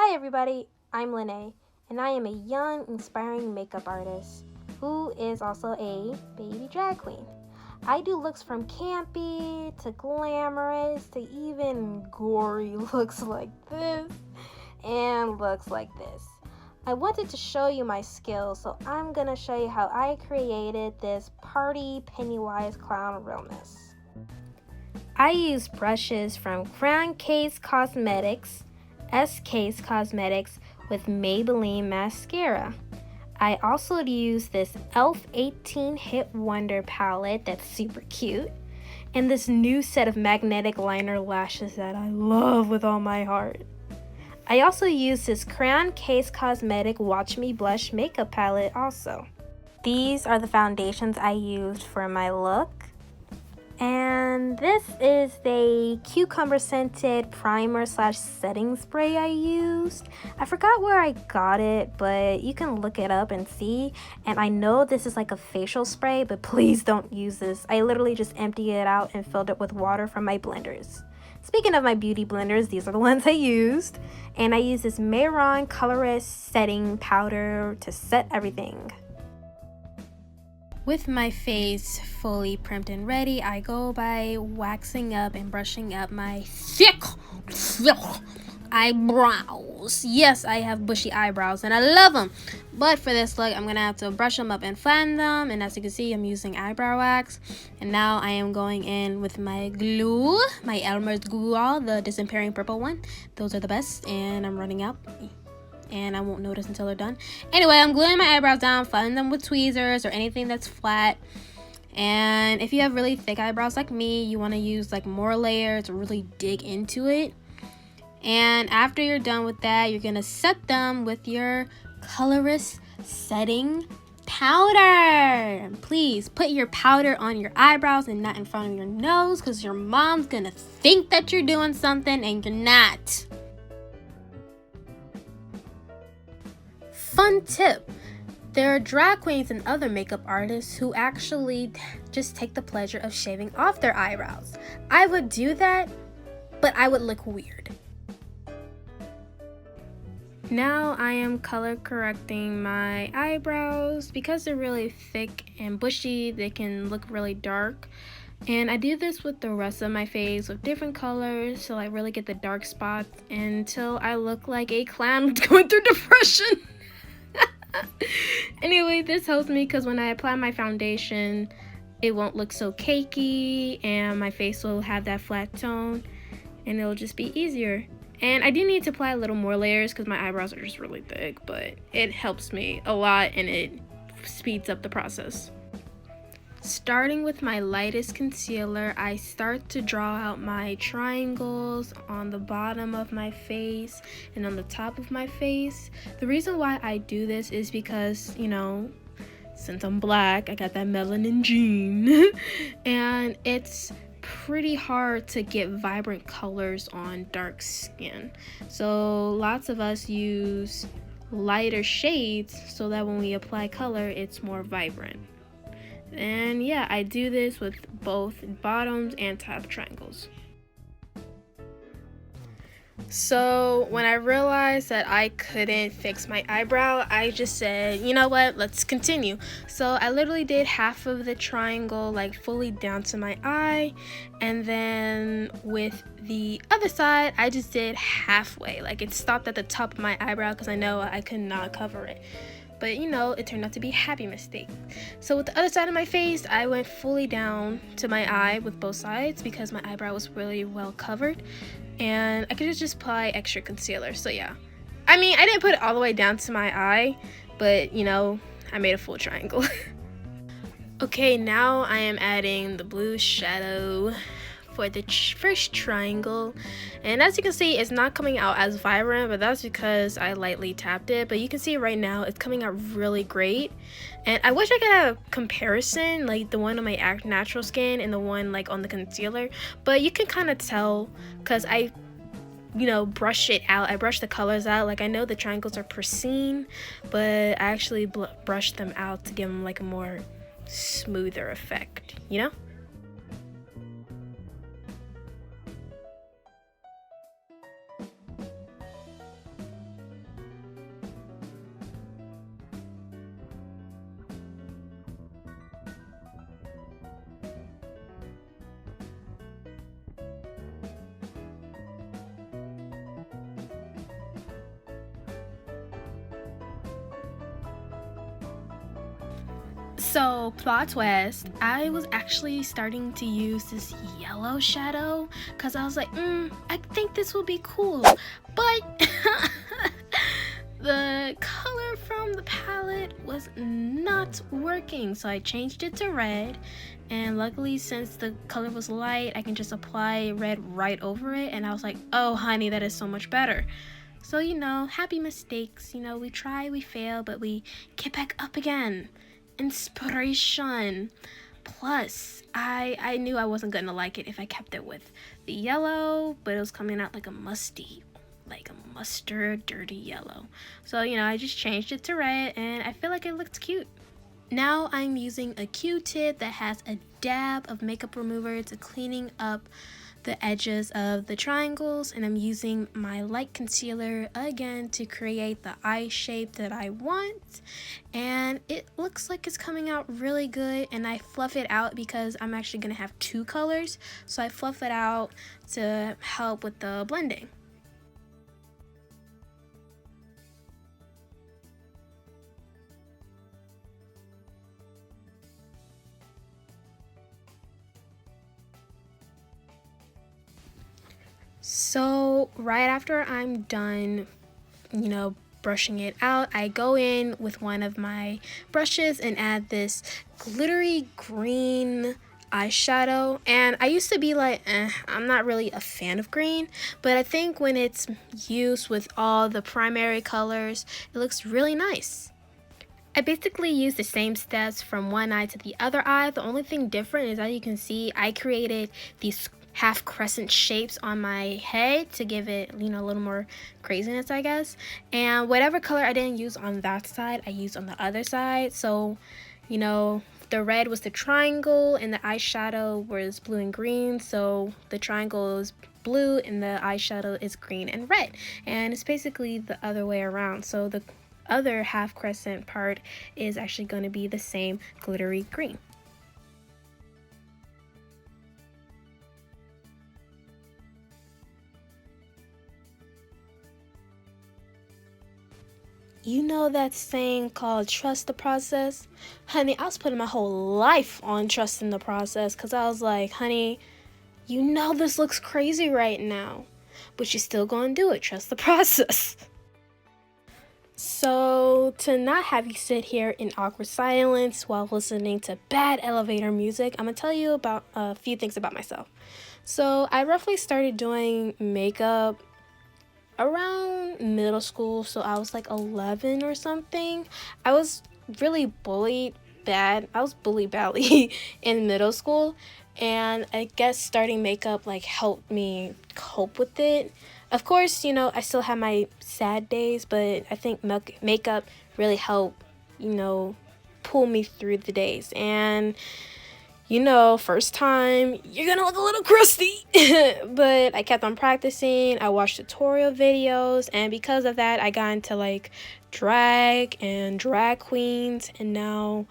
Hi everybody, I'm Lene, and I am a young, inspiring makeup artist who is also a baby drag queen. I do looks from campy to glamorous to even gory looks like this and looks like this. I wanted to show you my skills, so I'm gonna show you how I created this party Pennywise clown realness. I use brushes from Crescent Cosmetics, SK's Cosmetics with Maybelline mascara. I also use this e.l.f. 18 Hit Wonder palette that's super cute, and this new set of magnetic liner lashes that I love with all my heart. I also use this Crescent Cosmetic Watch Me Blush makeup palette also. These are the foundations I used for my look. And this is the cucumber scented primer / setting spray I used. I forgot where I got it, but you can look it up and see. And I know this is like a facial spray, but please don't use this. I literally just emptied it out and filled it with water from my blenders. Speaking of my beauty blenders, these are the ones I used. And I use this Mehron Colorist setting powder to set everything. With my face fully primed and ready, I go by waxing up and brushing up my thick eyebrows. Yes, I have bushy eyebrows and I love them. But for this look, I'm going to have to brush them up and flatten them. And as you can see, I'm using eyebrow wax. And now I am going in with my glue, my Elmer's glue, the disappearing purple one. Those are the best. And I'm running out. And I won't notice until they're done. Anyway, I'm gluing my eyebrows down, flattening them with tweezers or anything that's flat. And if you have really thick eyebrows like me, you want to use like more layers to really dig into it. And after you're done with that, you're going to set them with your colorist setting powder. Please put your powder on your eyebrows and not in front of your nose, because your mom's going to think that you're doing something and you're not. Fun tip, there are drag queens and other makeup artists who actually just take the pleasure of shaving off their eyebrows. I would do that, but I would look weird. Now I am color correcting my eyebrows. Because they're really thick and bushy, they can look really dark. And I do this with the rest of my face with different colors till I really get the dark spots until I look like a clown going through depression. Anyway, this helps me because when I apply my foundation, it won't look so cakey and my face will have that flat tone and it'll just be easier. And I do need to apply a little more layers because my eyebrows are just really thick, but it helps me a lot and it speeds up the process. Starting with my lightest concealer, I start to draw out my triangles on the bottom of my face and on the top of my face. The reason why I do this is because, you know, since I'm black, I got that melanin gene and it's pretty hard to get vibrant colors on dark skin. So lots of us use lighter shades so that when we apply color, it's more vibrant. And yeah, I do this with both bottoms and top triangles. So when I realized that I couldn't fix my eyebrow, I just said, you know what, let's continue. So I literally did half of the triangle like fully down to my eye, and then with the other side I just did halfway, like it stopped at the top of my eyebrow because I know I could not cover it. But you know, it turned out to be a happy mistake. So with the other side of my face, I went fully down to my eye with both sides because my eyebrow was really well covered. And I could just apply extra concealer. So yeah. I mean, I didn't put it all the way down to my eye, but you know, I made a full triangle. Okay, now I am adding the blue shadow for the first triangle, and as you can see, it's not coming out as vibrant, but that's because I lightly tapped it. But you can see right now it's coming out really great, and I wish I could have a comparison, like the one on my natural skin and the one like on the concealer, but you can kind of tell because I brush it out. I brush the colors out. Like I know the triangles are pristine, but I actually brush them out to give them like a more smoother effect, you know? So, plot twist, I was actually starting to use this yellow shadow because I was like, I think this will be cool. But the color from the palette was not working. So I changed it to red. And luckily, since the color was light, I can just apply red right over it. And I was like, oh, honey, that is so much better. So, happy mistakes. We try, we fail, but we get back up again. Inspiration. Plus, I knew I wasn't gonna like it if I kept it with the yellow, but it was coming out like a mustard dirty yellow. So I just changed it to red, and I feel like it looks cute. Now I'm using a Q-tip that has a dab of makeup remover to cleaning up the edges of the triangles, and I'm using my light concealer again to create the eye shape that I want, and it looks like it's coming out really good. And I fluff it out because I'm actually gonna have two colors, so I fluff it out to help with the blending. So right after I'm done, brushing it out, I go in with one of my brushes and add this glittery green eyeshadow. And I used to be like, I'm not really a fan of green, but I think when it's used with all the primary colors, it looks really nice. I basically used the same steps from one eye to the other eye. The only thing different is, as you can see, I created these half crescent shapes on my head to give it, a little more craziness, I guess. And whatever color I didn't use on that side, I used on the other side. So, the red was the triangle and the eyeshadow was blue and green. So the triangle is blue and the eyeshadow is green and red. And it's basically the other way around. So the other half crescent part is actually going to be the same glittery green. You know that saying called trust the process? Honey, I was putting my whole life on trusting the process because I was like, honey, this looks crazy right now, but you're still going to do it. Trust the process. So, to not have you sit here in awkward silence while listening to bad elevator music, I'm going to tell you about a few things about myself. So, I roughly started doing makeup around middle school, so I was like 11 or something. I was really bullied bad. I was bullied badly in middle school, and I guess starting makeup helped me cope with it. Of course, I still have my sad days, but I think makeup really helped, pull me through the days. And first time, you're gonna look a little crusty. But I kept on practicing. I watched tutorial videos, and because of that, I got into drag and drag queens, and now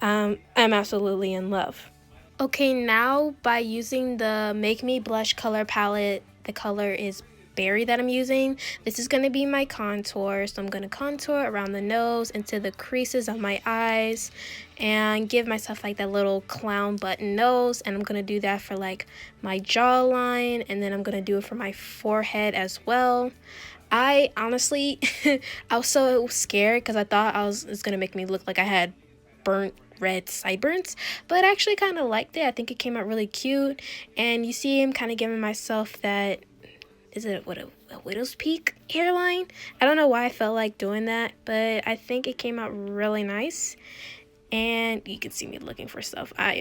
I'm absolutely in love. Okay, now by using the Make Me Blush color palette, the color is Berry that I'm using. This is going to be my contour, so I'm going to contour around the nose into the creases of my eyes and give myself that little clown button nose. And I'm going to do that for my jawline, and then I'm going to do it for my forehead as well. I honestly I was so scared because I thought it's going to make me look like I had burnt red sideburns, but I actually kind of liked it. I think it came out really cute, and you see I'm kind of giving myself that, is it a widow's peak hairline? I don't know why I felt like doing that, but I think it came out really nice. And you can see me looking for stuff. I'm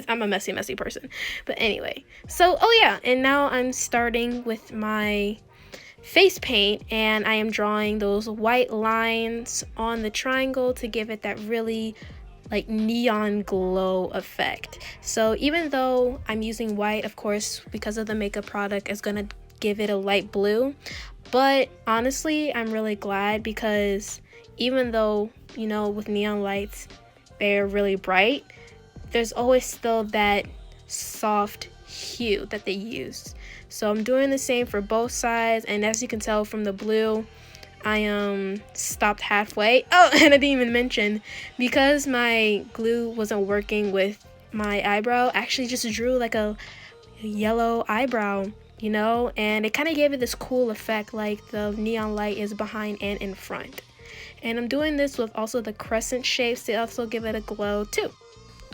a messy person. But anyway, so and now I'm starting with my face paint, and I am drawing those white lines on the triangle to give it that really neon glow effect. So even though I'm using white, of course, because of the makeup product, it's gonna give it a light blue, but honestly I'm really glad, because even though with neon lights they're really bright, there's always still that soft hue that they use. So I'm doing the same for both sides, and as you can tell from the blue, I stopped halfway. Oh, and I didn't even mention, because my glue wasn't working with my eyebrow, I actually just drew like a yellow eyebrow, you know, and it kind of gave it this cool effect, like the neon light is behind and in front. And I'm doing this with also the crescent shapes to also give it a glow too.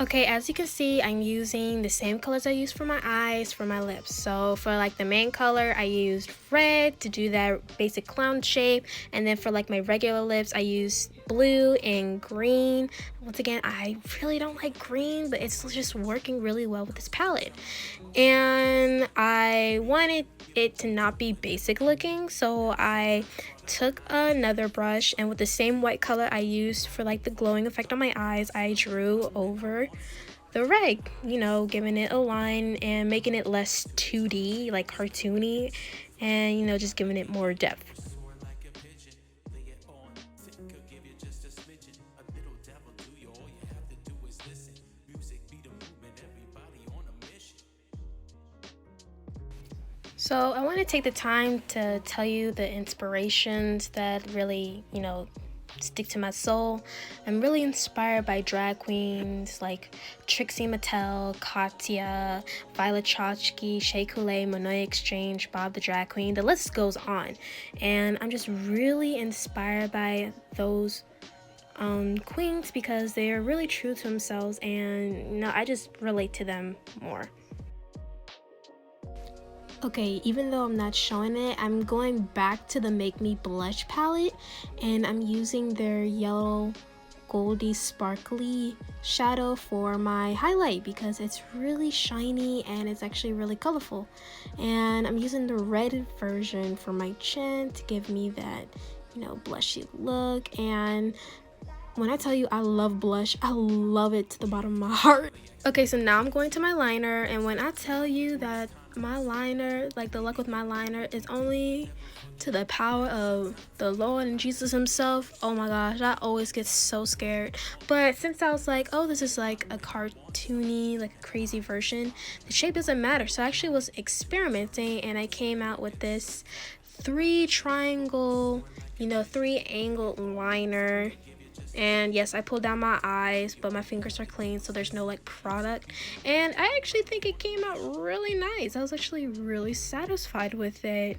Okay, as you can see, I'm using the same colors I used for my eyes, for my lips. So for like the main color, I used red to do that basic clown shape. And then for like my regular lips, I used blue and green. Once again, I really don't like green, but it's just working really well with this palette. And I wanted it to not be basic looking, so I took another brush, and with the same white color I used for like the glowing effect on my eyes, I drew over the red, you know, giving it a line and making it less 2D, like cartoony, and you know, just giving it more depth. So I want to take the time to tell you the inspirations that really, you know, stick to my soul. I'm really inspired by drag queens like Trixie Mattel, Katya, Violet Chachki, Shea Coulee, Monoy Exchange, Bob the Drag Queen. The list goes on. And I'm just really inspired by those queens because they are really true to themselves, and you know, I just relate to them more. Okay, even though I'm not showing it, I'm going back to the Make Me Blush palette, and I'm using their yellow goldy sparkly shadow for my highlight because it's really shiny and it's actually really colorful. And I'm using the red version for my chin to give me that, you know, blushy look. And when I tell you I love blush, I love it to the bottom of my heart. Okay, so now I'm going to my liner, and when I tell you that my liner, like the luck with my liner, is only to the power of the Lord and Jesus himself, oh my gosh, I always get so scared. But since I was like, oh, this is like a cartoony, like a crazy version, the shape doesn't matter. So I actually was experimenting, and I came out with this 3 triangle, you know, 3 angled liner. And yes, I pulled down my eyes, but my fingers are clean, so there's no like product. And I actually think it came out really nice. I was actually really satisfied with it.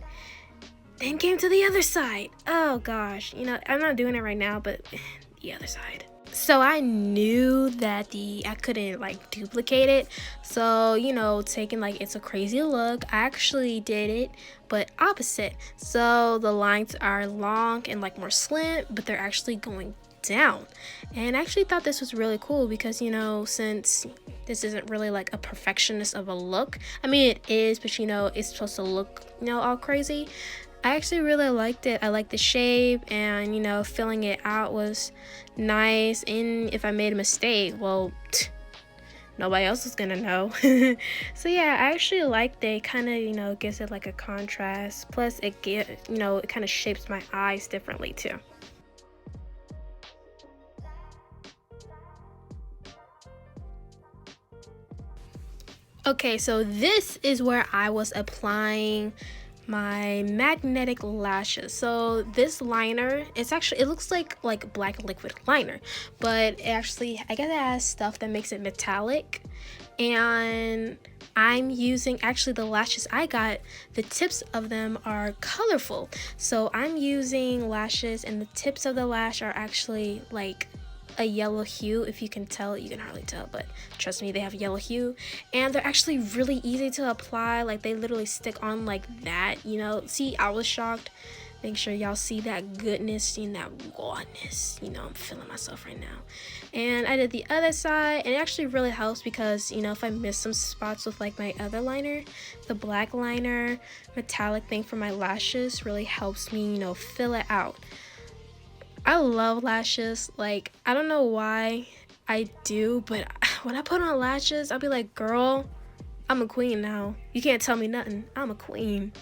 Then came to the other side. Oh gosh, you know, I'm not doing it right now, but the other side. So I knew that I couldn't like duplicate it. So, you know, taking like It's a Crazy Look, I actually did it, but opposite. So the lines are long and like more slim, but they're actually going down. And I actually thought this was really cool because, you know, since this isn't really like a perfectionist of a look, I mean it is, but you know, it's supposed to look, you know, all crazy. I actually really liked it. I liked the shape, and you know, filling it out was nice. And if I made a mistake, well, nobody else is gonna know. So yeah, I actually liked it. It kind of, you know, gives it like a contrast, plus it you know, it kind of shapes my eyes differently too. Okay, so this is where I was applying my magnetic lashes. So this liner, it looks like black liquid liner, but actually I guess it has stuff that makes it metallic. And I'm using, actually the lashes I got, the tips of them are colorful. So I'm using lashes, and the tips of the lash are actually like a yellow hue. If you can tell, you can hardly tell, but trust me, they have yellow hue, and they're actually really easy to apply. Like they literally stick on like that, you know. See, I was shocked. Make sure y'all see that goodness and that rawness. You know, I'm feeling myself right now. And I did the other side, and it actually really helps because, you know, if I miss some spots with like my other liner, the black liner metallic thing for my lashes really helps me, you know, fill it out. I love lashes. Like, I don't know why I do, but when I put on lashes, I'll be like, girl, I'm a queen now. You can't tell me nothing. I'm a queen.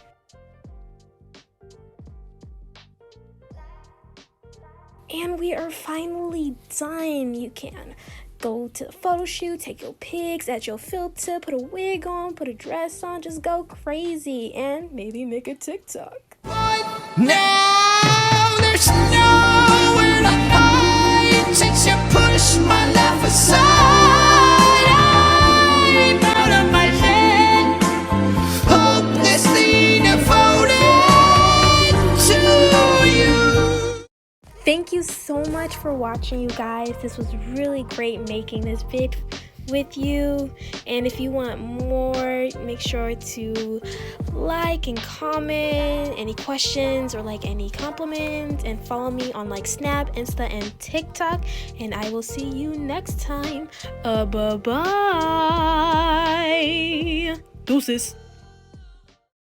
And we are finally done. You can go to the photo shoot, take your pics, add your filter, put a wig on, put a dress on, just go crazy, and maybe make a TikTok. Now there's nowhere to hide since you pushed my life aside. I'm out of my head, hopelessly devoted to you. Thank you so much for watching, you guys. This was really great making this vid with you, and if you want more, make sure to like and comment any questions or like any compliments, and follow me on like Snap, Insta, and TikTok, and I will see you next time. Bye bye. Deuces.